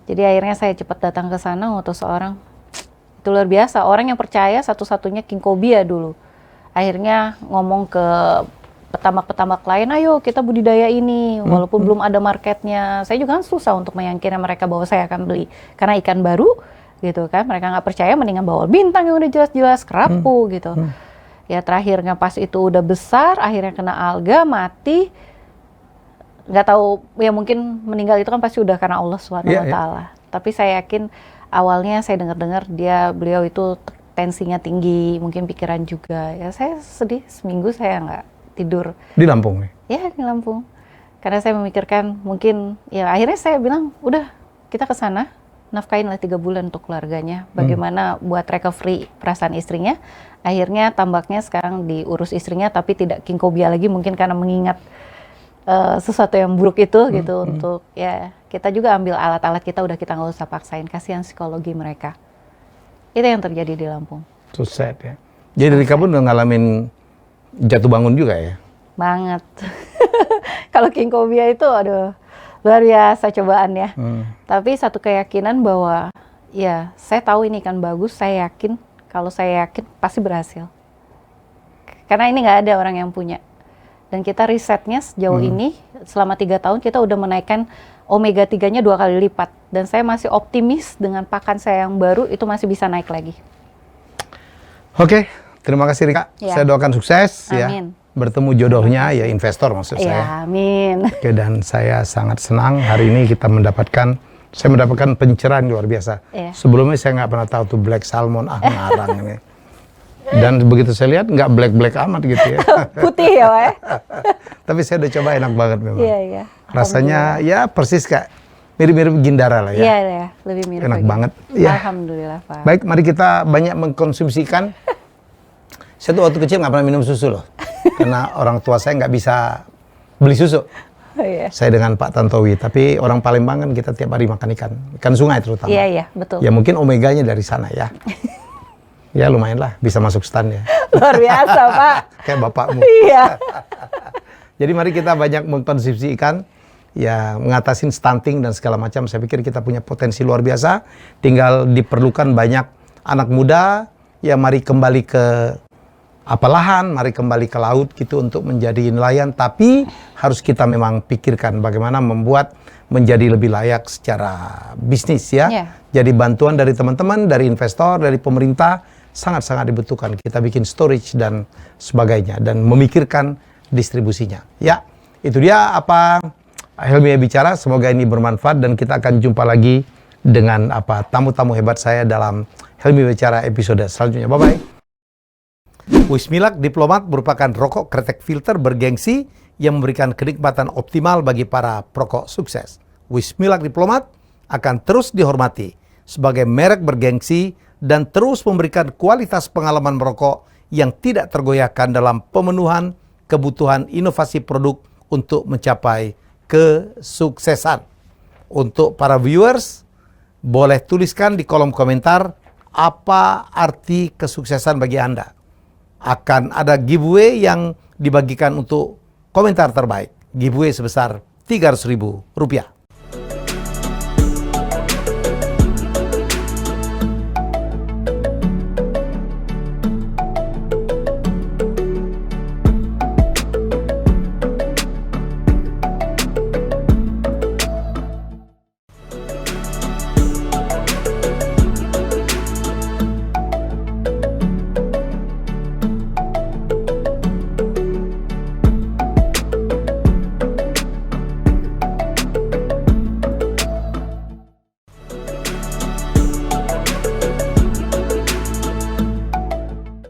Jadi akhirnya saya cepat datang ke sana untuk seorang, itu luar biasa, orang yang percaya satu-satunya king cobia dulu. Akhirnya ngomong ke petambak-petambak lain, ayo kita budidaya ini, walaupun belum ada marketnya. Saya juga kan susah untuk meyakinkan mereka bahwa saya akan beli. Karena ikan baru gitu kan, mereka nggak percaya, mendingan bawa bintang yang udah jelas-jelas, kerapu gitu. Ya terakhirnya pas itu udah besar, akhirnya kena alga, mati. Nggak tahu, ya mungkin meninggal itu kan pasti udah karena Allah SWT. Tapi saya yakin awalnya saya dengar-dengar beliau itu tensinya tinggi, mungkin pikiran juga. Ya saya sedih, seminggu saya nggak tidur. Di Lampung nih? Ya di Lampung. Karena saya memikirkan mungkin, ya akhirnya saya bilang, udah kita ke sana, nafkahinlah 3 bulan untuk keluarganya. Bagaimana buat recovery perasaan istrinya. Akhirnya tambaknya sekarang diurus istrinya, tapi tidak king cobia lagi, mungkin karena mengingat sesuatu yang buruk itu gitu. Untuk ya kita juga ambil alat-alat kita, udah kita nggak usah paksain, kasihan psikologi mereka. Itu yang terjadi di Lampung. So sad ya. Jadi Rika pun udah ngalamin jatuh bangun juga ya? Banget. Kalau king cobia itu aduh luar biasa cobaan ya. Tapi satu keyakinan bahwa ya saya tahu ini kan bagus, saya yakin, kalau saya yakin pasti berhasil. Karena ini nggak ada orang yang punya. Dan kita risetnya sejauh ini, selama 3 tahun kita udah menaikkan omega 3-nya 2 kali lipat. Dan saya masih optimis dengan pakan saya yang baru, itu masih bisa naik lagi. Oke, terima kasih Rika. Ya. Saya doakan sukses. Amin. Ya. Bertemu jodohnya, ya investor maksud Ya, saya. amin. Oke, dan saya sangat senang hari ini saya mendapatkan pencerahan luar biasa. Ya. Sebelumnya saya nggak pernah tahu tuh black salmon, ngarang ini. Dan begitu saya lihat nggak black amat gitu ya. Putih ya Pak ya? Tapi saya udah coba, enak banget memang. Iya, iya. Rasanya ya persis kayak mirip-mirip Gindara lah ya. Iya, iya. Lebih mirip. Enak lagi. banget. Ya. Alhamdulillah Pak. Baik, mari kita banyak mengkonsumsi ikan. Saya tuh waktu kecil nggak pernah minum susu loh. Karena orang tua saya nggak bisa beli susu. Oh, iya. Saya dengan Pak Tantowi, tapi orang Palembang kan kita tiap hari makan ikan. Ikan sungai terutama. Iya, iya. Betul. Ya mungkin omeganya dari sana ya. Ya lumayan lah, bisa masuk stand ya. Luar biasa Pak. Kayak bapakmu. Iya. Jadi mari kita banyak mengkonsumsi ikan, ya mengatasin stunting dan segala macam. Saya pikir kita punya potensi luar biasa. Tinggal diperlukan banyak anak muda, ya mari kembali ke lahan, mari kembali ke laut gitu untuk menjadi nelayan. Tapi harus kita memang pikirkan bagaimana membuat menjadi lebih layak secara bisnis ya. Yeah. Jadi bantuan dari teman-teman, dari investor, dari pemerintah sangat-sangat dibutuhkan. Kita bikin storage dan sebagainya dan memikirkan distribusinya. Ya, itu dia apa Helmi bicara. Semoga ini bermanfaat dan kita akan jumpa lagi dengan tamu-tamu hebat saya dalam kami bicara episode selanjutnya. Bye-bye. Wismilak Diplomat merupakan rokok kretek filter bergengsi yang memberikan kenikmatan optimal bagi para perokok sukses. Wismilak Diplomat akan terus dihormati sebagai merek bergengsi dan terus memberikan kualitas pengalaman merokok yang tidak tergoyahkan dalam pemenuhan kebutuhan inovasi produk untuk mencapai kesuksesan. Untuk para viewers, boleh tuliskan di kolom komentar apa arti kesuksesan bagi Anda. Akan ada giveaway yang dibagikan untuk komentar terbaik. Giveaway sebesar Rp300.000.